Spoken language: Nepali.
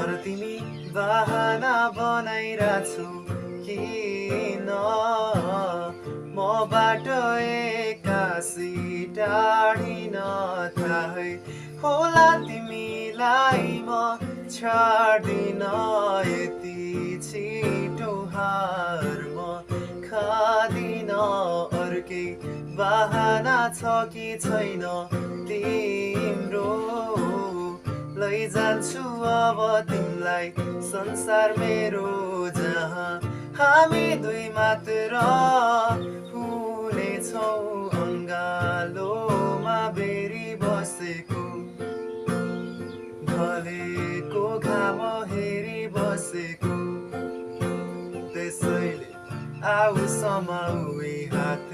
तर तिमी बहाना बनाइरहेछौ किन मबाट एक्कासी टाढिन थाहै होला तिमीलाई म छाड्दिन यति छिटो हार म खादिन अर्कै बहाना छ कि छैन तिम्रो लैजान्छु अब तिमीलाई संसार मेरो जहाँ हामी दुई मात्र हुनेछौ अङ्गालोमा बेरी बसेको ढलेको घाम हेरी बसेको त्यसैले आऊ समाऊ हात